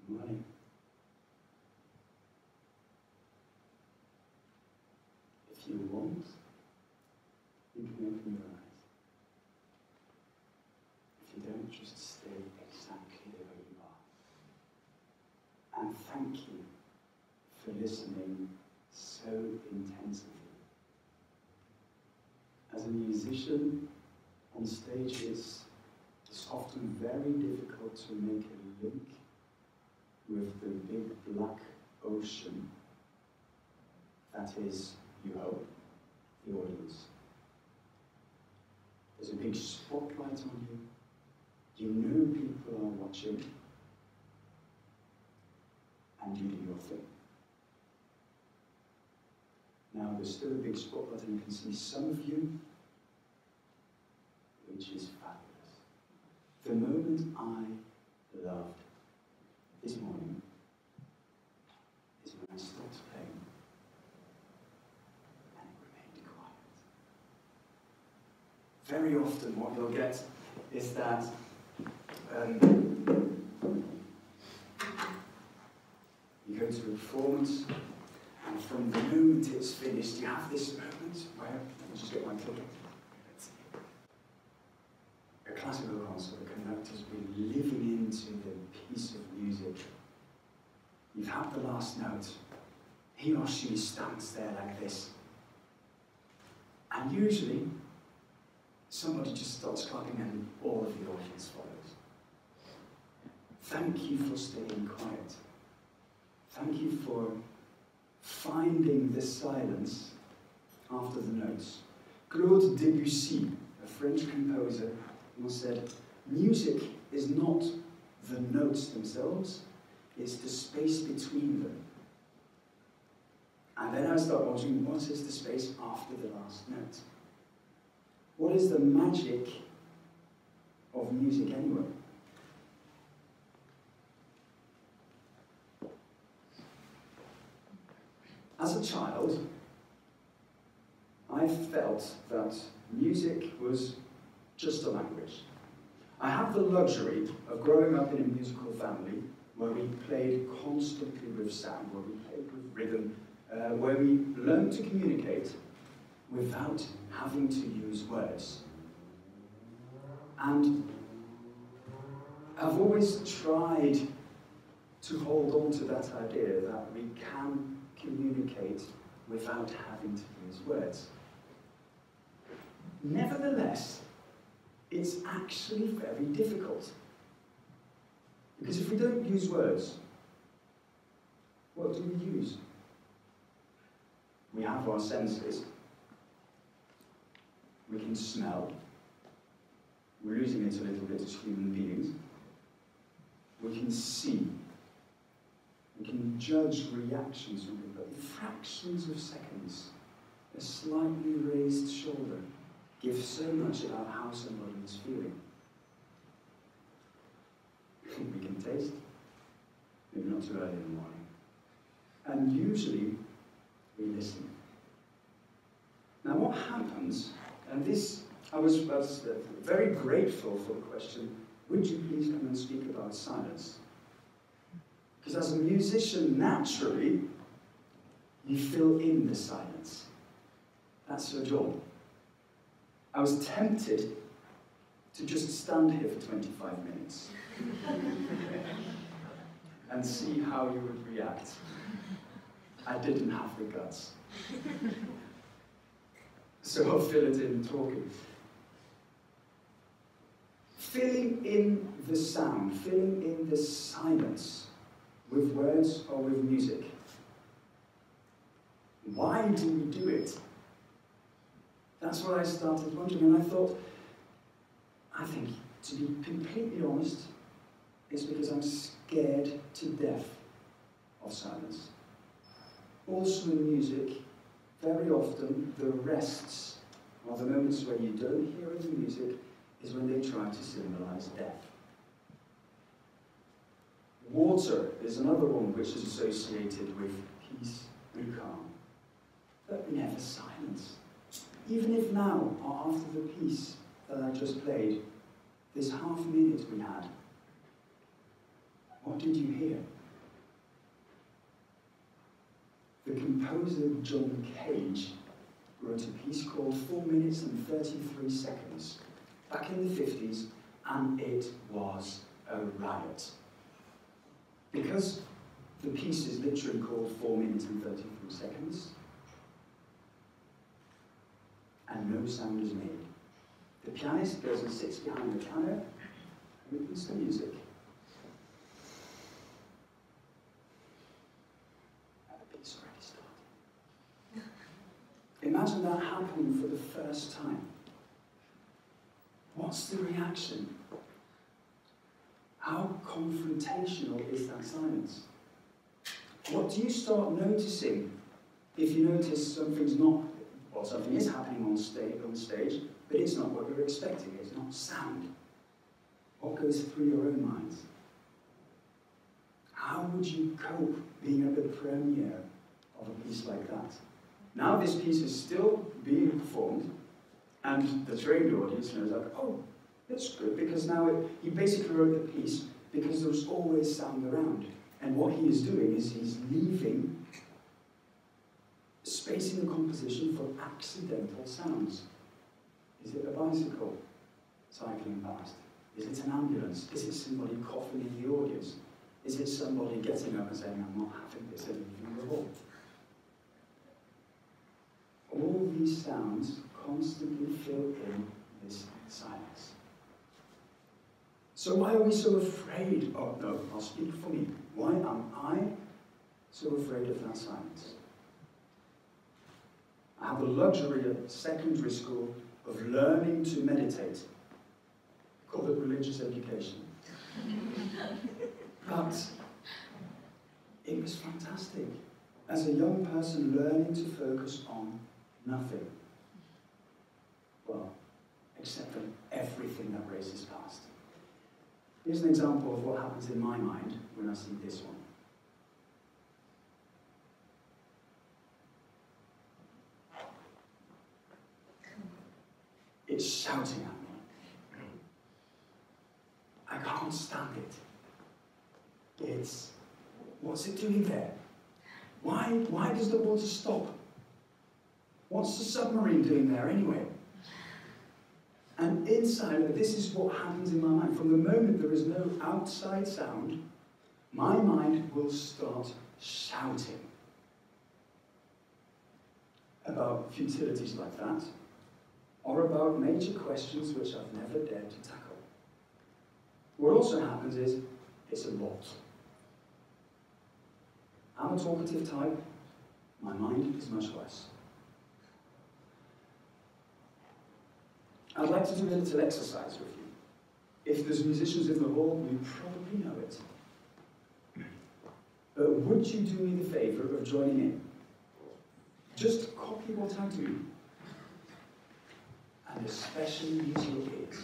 Morning. If you want, you can open your eyes. If you don't, just stay exactly where you are. And thank you for listening so intensively. As a musician on stages, it's often very difficult to make a link with the big black ocean that is, you hope, the audience. There's a big spotlight on you. You know people are watching, and you do your thing. Now, there's still a big spotlight, and you can see some of you, which is fabulous. The moment I loved this morning is when I stopped playing and it remained quiet. Very often what you'll get is that you go to a performance and from the moment it's finished you have this moment where, let me just get my clicker. A classical concert, the conductor's been living into the piece of music. You've had the last note. He or she stands there like this. And usually, somebody just starts clapping and all of the audience follows. Thank you for staying quiet. Thank you for finding the silence after the notes. Claude Debussy, a French composer, once said, music is not the notes themselves, it's the space between them. And then I start wondering, what is the space after the last note? What is the magic of music anyway? As a child, I felt that music was just a language. I have the luxury of growing up in a musical family where we played constantly with sound, where we played with rhythm, where we learned to communicate without having to use words. And I've always tried to hold on to that idea that we can communicate without having to use words. Nevertheless, it's actually very difficult. Because if we don't use words, what do we use? We have our senses. We can smell. We're losing it a little bit as human beings. We can see. We can judge reactions from people. In fractions of seconds, a slightly raised shoulder gives so much about how somebody is feeling. We can taste, maybe not too early in the morning. And usually, we listen. Now what happens, and this, I was very grateful for the question, would you please come and speak about silence? Because as a musician, naturally, you fill in the silence. That's your job. I was tempted to just stand here for 25 minutes and see how you would react. I didn't have the guts. So I'll fill it in talking. Filling in the sound, filling in the silence with words or with music. Why do we do it? That's what I started wondering, and I thought, I think, to be completely honest, it's because I'm scared to death of silence. Also in music, very often the rests, or the moments where you don't hear any music, is when they try to symbolize death. Water is another one which is associated with peace and calm, but never silence. Even if now, or after the piece that I just played, this half minute we had, what did you hear? The composer John Cage wrote a piece called 4 minutes and 33 seconds back in the 50s, and it was a riot. Because the piece is literally called 4 minutes and 33 seconds, and no sound is made. The pianist goes and sits behind the piano and listens to music. And the piece already started. Imagine that happening for the first time. What's the reaction? How confrontational is that silence? What do you start noticing if you notice something's not, well, something is happening on stage, but it's not what you're expecting, it's not sound? What goes through your own minds? How would you cope being at the premiere of a piece like that? Now this piece is still being performed, and the trained audience knows, like, oh, that's good, because now he basically wrote the piece because there was always sound around. And what he is doing is he's leaving space in the composition for accidental sounds. Is it a bicycle cycling past? Is it an ambulance? Is it somebody coughing in the audience? Is it somebody getting up and saying, I'm not having this and leaving the hall? All these sounds constantly fill in this silence. So why are we so afraid? Oh no, I'll speak for me. Why am I so afraid of that silence? I have the luxury at secondary school of learning to meditate. I call it religious education. But it was fantastic. As a young person, learning to focus on nothing. Well, except for everything that races past. Here's an example of what happens in my mind when I see this one. It's shouting at me. I can't stand it. What's it doing there? Why does the water stop? What's the submarine doing there anyway? And inside, this is what happens in my mind. From the moment there is no outside sound, my mind will start shouting about futilities like that, or are about major questions which I've never dared to tackle. What also happens is, it's a lot. I'm a talkative type, my mind is much less. I'd like to do a little exercise with you. If there's musicians in the hall, you probably know it. Would you do me the favour of joining in? Just copy what I do, and especially use your ears.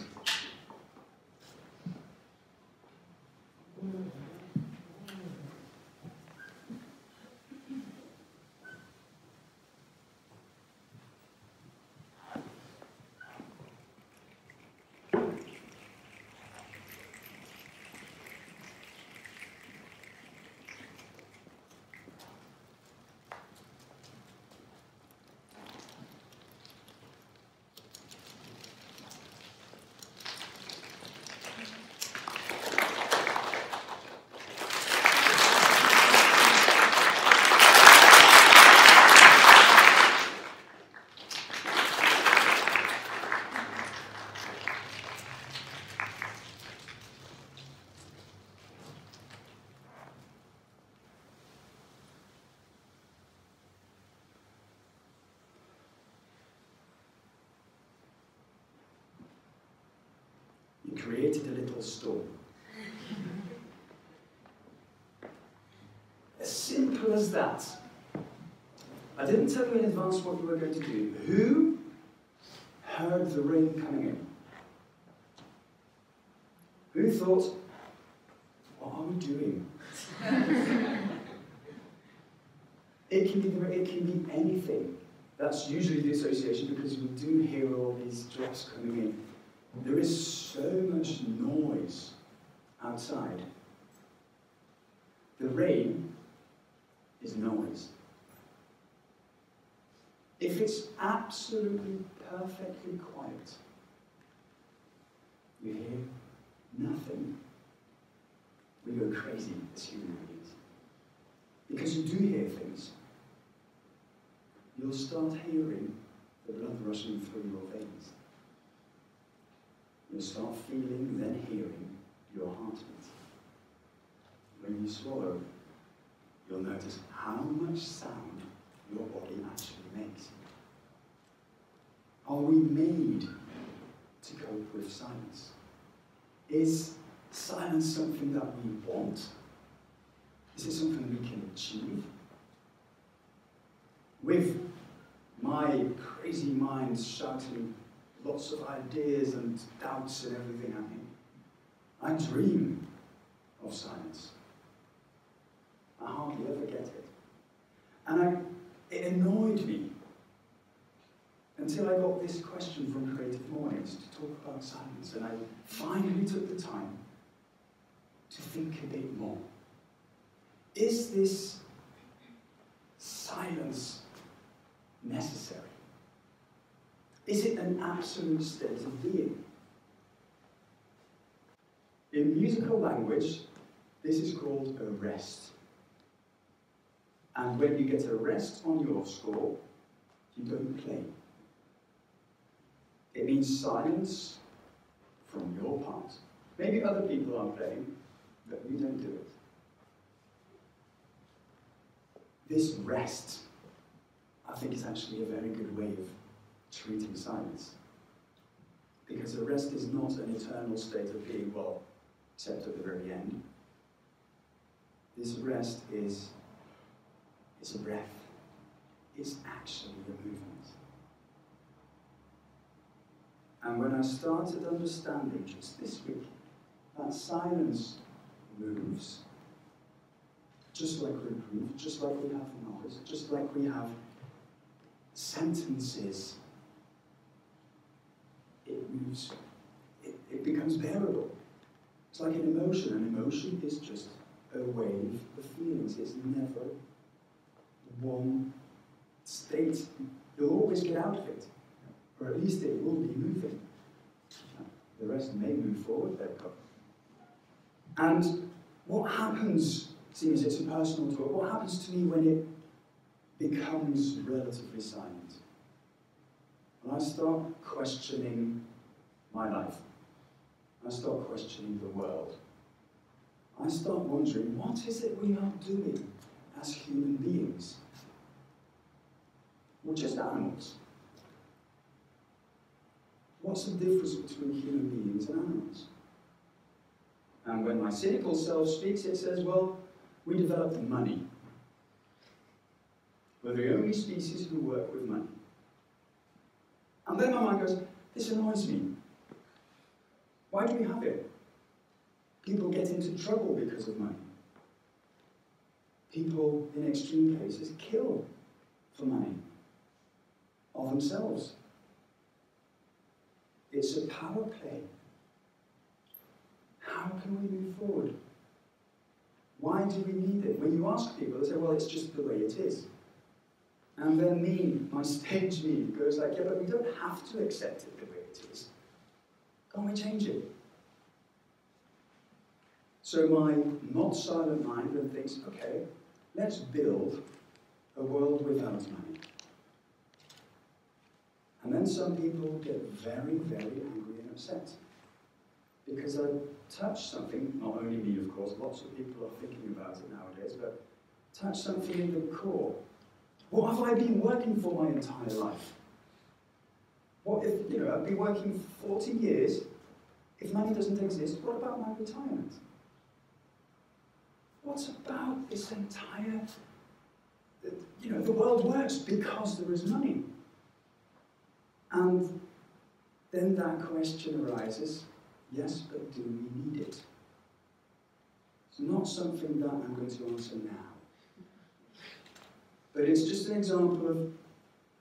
You created a little storm. As simple as that. I didn't tell you in advance what you were going to do. Who heard the rain coming in? Who thought, what are we doing? It can be anything. That's usually the association, because we do hear all these drops coming in. There is so much noise outside. The rain is noise. If it's absolutely perfectly quiet, you hear nothing, we go crazy as human beings. Because you do hear things. You'll start hearing the blood rushing through your veins. You'll start feeling, then hearing your heartbeat. When you swallow, you'll notice how much sound your body actually makes. Are we made to cope with silence? Is silence something that we want? Is it something we can achieve? With my crazy mind shouting lots of ideas and doubts and everything at me, I dream of silence. I hardly ever get it. And it annoyed me until I got this question from CreativeMornings to talk about silence, and I finally took the time to think a bit more. Is this silence necessary? Is it an absolute state of being? In musical language, this is called a rest. And when you get a rest on your score, you don't play. It means silence from your part. Maybe other people are playing, but you don't do it. This rest, I think, is actually a very good way of treating silence. Because a rest is not an eternal state of being, well, except at the very end. This rest is a breath. It's actually a movement. And when I started understanding just this week that silence moves, just like we breathe, just like we have noise, just like we have sentences, it moves. It becomes bearable. It's like an emotion. An emotion is just a wave of feelings. It's never one state. You'll always get out of it, or at least it will be moving. The rest may move forward, there come. And what happens, seeing as it's a personal talk, what happens to me when it becomes relatively silent? and I start questioning my life. I start questioning the world. I start wondering, what is it we are doing as human beings? We're just animals. What's the difference between human beings and animals? And when my cynical self speaks, it says, well, we developed money. We're the only species who work with money. And then my mind goes, this annoys me. Why do we have it? People get into trouble because of money. People, in extreme cases, kill for money of themselves. It's a power play. How can we move forward? Why do we need it? When you ask people, they say, well, it's just the way it is. And then me, my stage me, goes like, yeah, but we don't have to accept it the way it is. Can't we change it? So my not silent mind then thinks, okay, let's build a world without money. And then some people get very, very angry and upset. Because I touch something, not only me of course, lots of people are thinking about it nowadays, but touch something in the core. What have I been working for my entire life? What if, I've been working 40 years, if money doesn't exist, what about my retirement? What about this entire, the world works because there is money. And then that question arises, yes, but do we need it? It's not something that I'm going to answer now. But it's just an example of,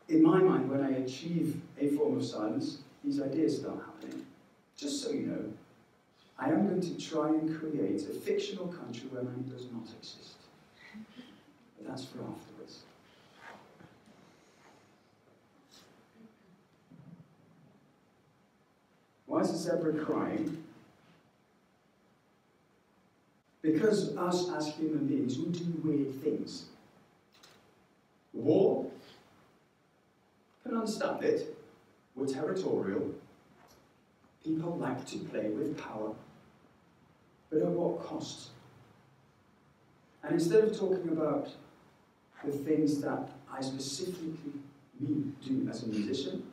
in my mind, when I achieve a form of silence, these ideas start happening. Just so you know, I am going to try and create a fictional country where money does not exist. But that's for afterwards. Why is the zebra crying? Because us as human beings, we do weird things. War, can understand it. We're territorial. People like to play with power. But at what cost? And instead of talking about the things that I specifically do as a musician,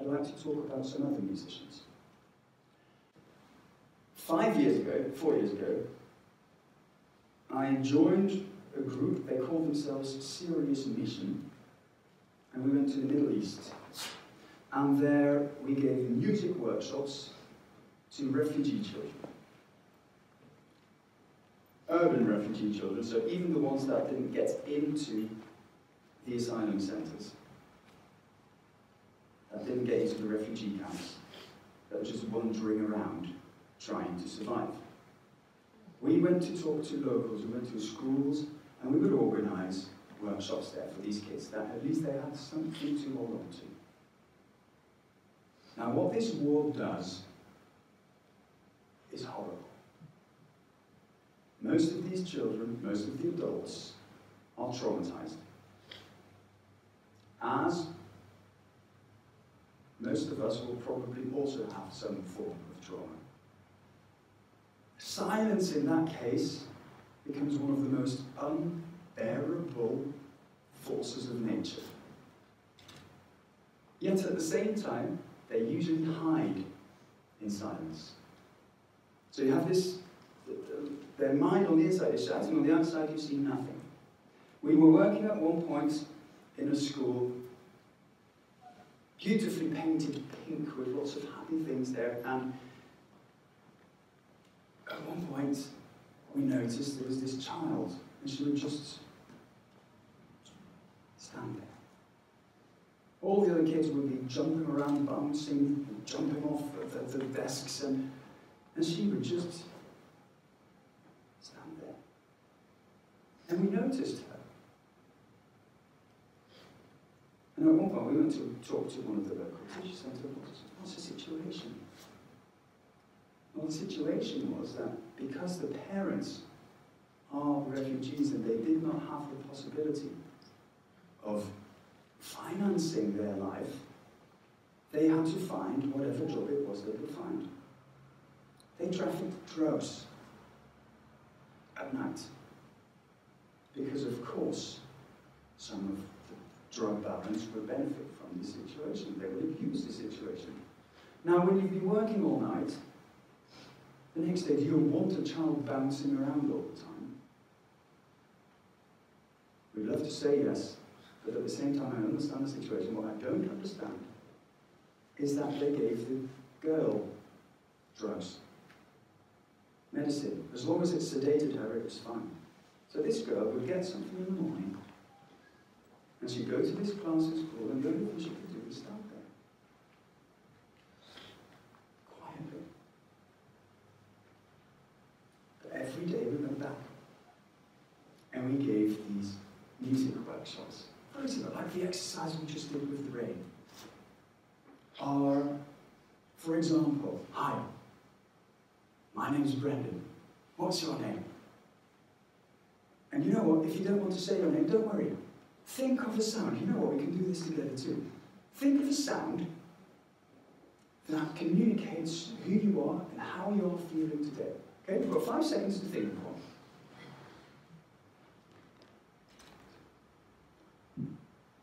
I'd like to talk about some other musicians. 4 years ago, I joined a group, they called themselves Serious Mission, and we went to the Middle East. And there we gave music workshops to refugee children. Urban refugee children, so even the ones that didn't get into the asylum centres, that didn't get into the refugee camps, that were just wandering around trying to survive. We went to talk to locals, we went to schools, and we would organise workshops there for these kids, that at least they had something to hold on to. Now what this war does is horrible. Most of these children, most of the adults, are traumatised. As most of us will probably also have some form of trauma. Silence in that case becomes one of the most unbearable forces of nature. Yet at the same time, they usually hide in silence. So you have this, their mind on the inside is shouting, on the outside you see nothing. We were working at one point in a school, beautifully painted pink with lots of happy things there, and at one point we noticed there was this child, and she would just stand there. All the other kids would be jumping around, bouncing, jumping off the desks, and she would just stand there. And we noticed her. And at one point we went to talk to one of the locals, and she said to us, "What's the situation?" Well, the situation was that because the parents are refugees and they did not have the possibility of financing their life they had to find whatever job it was they could find. They trafficked drugs at night. Because of course, some of the drug barons would benefit from this situation. They would abuse the situation. Now, when you've been working all night, the next day you'll want a child bouncing around all the time. We'd love to say yes, but at the same time I understand the situation. What I don't understand is that they gave the girl drugs, medicine. As long as it sedated her, it was fine. So this girl would get something in the morning, and she'd go to this class at school, and the only thing she could do was stand there, quietly. But every day we went back, and we gave these music workshops. For example, like the exercise we just did with the rain. Or, for example, hi, my name's Brendan. What's your name? And you know what, if you don't want to say your name, don't worry. Think of a sound. You know what, we can do this together too. Think of a sound that communicates who you are and how you're feeling today. Okay, you've got 5 seconds to think of one.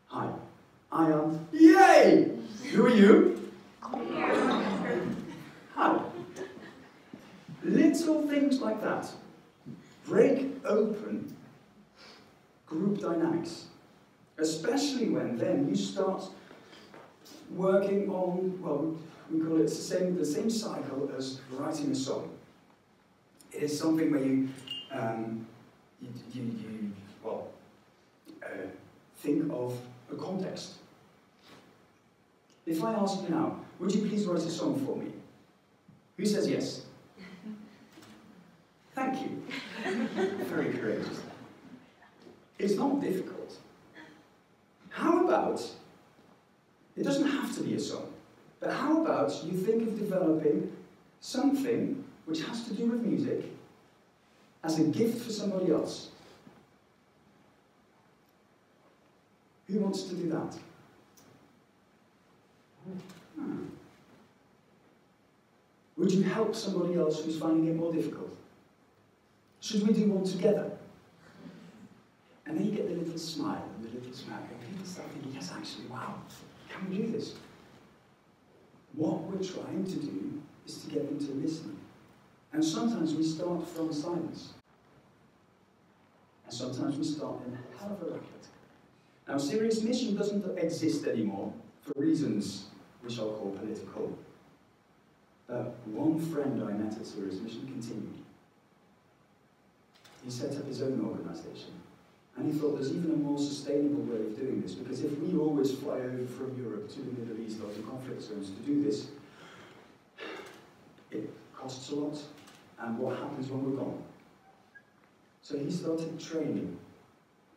Hi, I am, yay! Who are you? Hi. Little things like that break open group dynamics, especially when then you start working on, well, we call it the same cycle as writing a song. It is something where you think of a context. If I ask you now, would you please write a song for me? Who says yes? Thank you. Very courageous. It's not difficult. How about, it doesn't have to be a song, but how about you think of developing something which has to do with music as a gift for somebody else? Who wants to do that? Would you help somebody else who's finding it more difficult? Should we do one together? And then you get the little smile and the little smile, and people start thinking, yes, actually, wow, can we do this? What we're trying to do is to get them to listen. And sometimes we start from silence. And sometimes we start in a hell of a racket. Now, serious mission doesn't exist anymore for reasons which I'll call political. But one friend I met at Serious Mission continued. He set up his own organisation. And he thought there's even a more sustainable way of doing this, because if we always fly over from Europe to the Middle East or to conflict zones to do this, it costs a lot, and what happens when we're gone? So he started training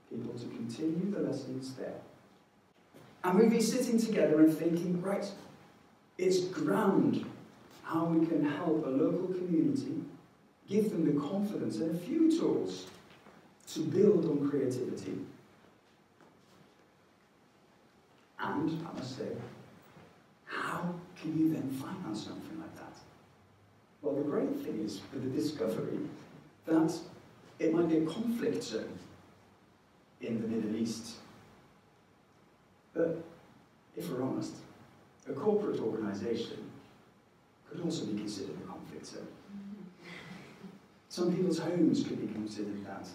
people to continue the lessons there. And we've been sitting together and thinking, right, it's grand how we can help a local community, give them the confidence and a few tools to build on creativity. And, I must say, how can you then finance something like that? Well, the great thing is, with the discovery, that it might be a conflict zone in the Middle East. But, if we're honest, a corporate organisation could also be considered a conflict zone. Some people's homes could be considered that.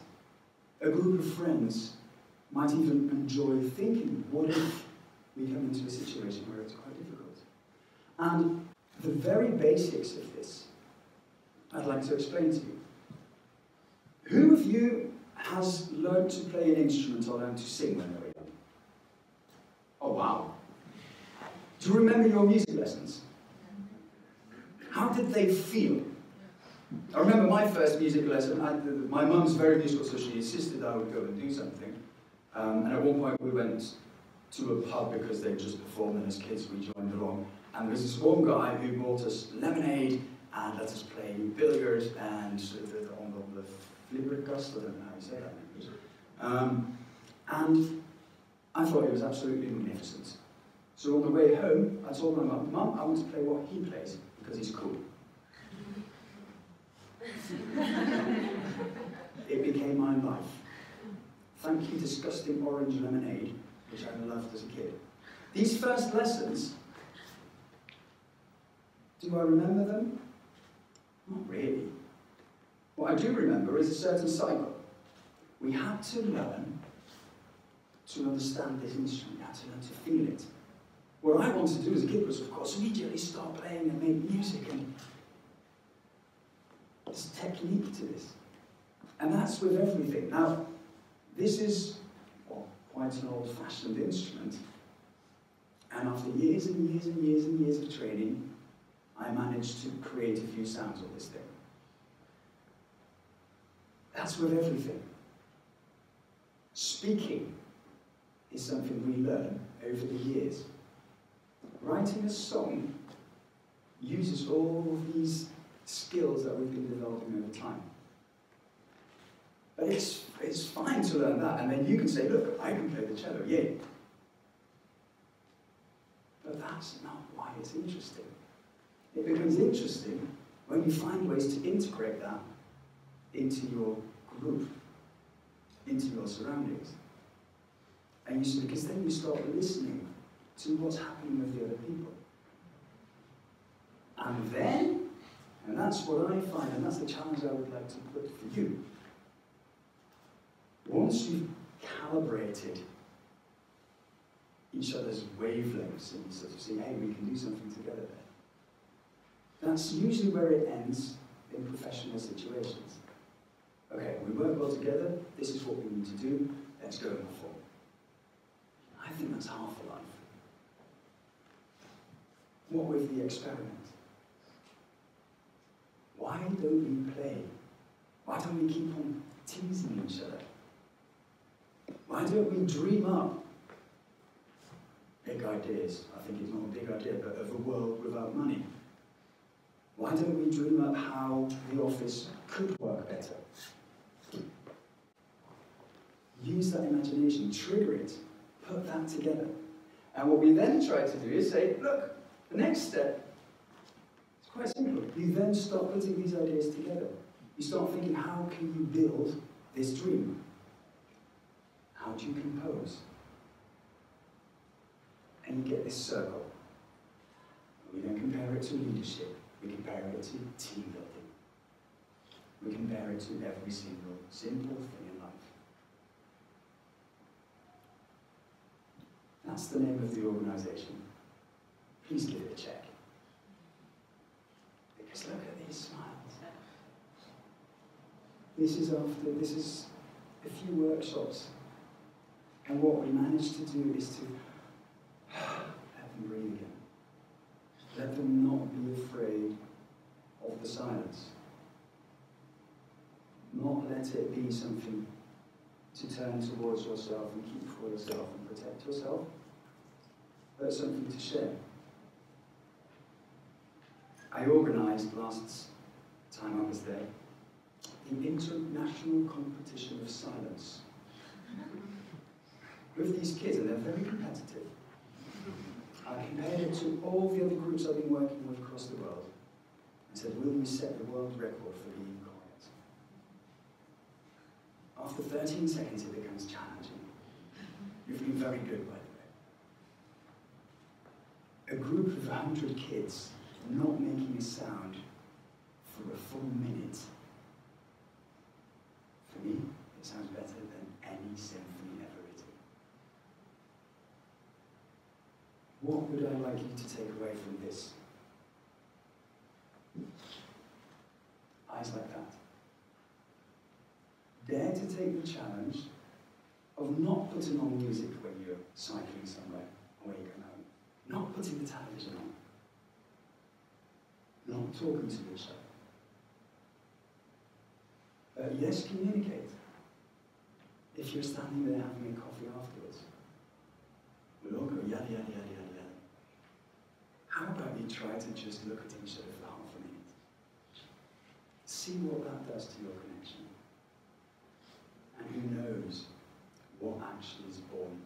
A group of friends might even enjoy thinking, what if we come into a situation where it's quite difficult? And the very basics of this, I'd like to explain to you. Who of you has learned to play an instrument or learned to sing when they were young? Oh, wow. Do you remember your music lessons? How did they feel? I remember my first music lesson. My mum's very musical, so she insisted I would go and do something. And at one point we went to a pub because they just performed, and as kids we joined along. And there was this one guy who bought us lemonade and let us play billiards and on the flipperkast, I don't know how you say that in English. And I thought it was absolutely magnificent. So on the way home, I told my mum, Mum, I want to play what he plays, because he's cool. It became my life. Thank you, disgusting orange lemonade, which I loved as a kid. These first lessons, do I remember them? Not really. What I do remember is a certain cycle. We had to learn to understand this instrument, we had to learn to feel it. What I wanted to do as a kid was, of course, immediately start playing and make music, and there's technique to this. And that's with everything. Now, this is quite an old-fashioned instrument, and after years and years and years and years of training, I managed to create a few sounds on this thing. That's with everything. Speaking is something we learn over the years. Writing a song uses all of these skills that we've been developing over time. But it's fine to learn that, and then you can say, look, I can play the cello, yay. But that's not why it's interesting. It becomes interesting when you find ways to integrate that into your group, into your surroundings. And because then you start listening to what's happening with the other people. And then, and that's what I find, and that's the challenge I would like to put for you. Once you've calibrated each other's wavelengths and sort of see, hey, we can do something together there. That's usually where it ends in professional situations. Okay, we work well together, this is what we need to do, let's go and perform. I think that's half a life. What with the experiment? Why don't we play? Why don't we keep on teasing each other? Why don't we dream up big ideas? I think it's not a big idea, but of a world without money. Why don't we dream up how the office could work better? Use that imagination, trigger it, put that together. And what we then try to do is say, look, the next step, it's quite simple. You then start putting these ideas together. You start thinking, how can you build this dream? How do you compose? And you get this circle. We then compare it to leadership. We compare it to team building. We compare it to every single simple thing in life. That's the name of the organisation. Please give it a check. Because look at these smiles. This is a few workshops. And what we managed to do is to let them breathe again. Let them not be afraid of the silence. Not let it be something to turn towards yourself and keep for yourself and protect yourself, but something to share. I organised last time I was there the International Competition of Silence with these kids, and they're very competitive. I compared it to all the other groups I've been working with across the world and said, will you set the world record for being quiet? After 13 seconds it becomes challenging. You've been very good, by the way. A group of 100 kids not making a sound for a full minute. For me, it sounds better than any symphony ever written. What would I like you to take away from this? Eyes like that. Dare to take the challenge of not putting on music when you're cycling somewhere or when you come home. Not putting the television on. Not talking to each other. Yes, communicate. If you're standing there having a coffee afterwards, we'll all go yada, yada, yada, yada, yada. How about you try to just look at each other for half a minute? See what that does to your connection. And who knows what actually is born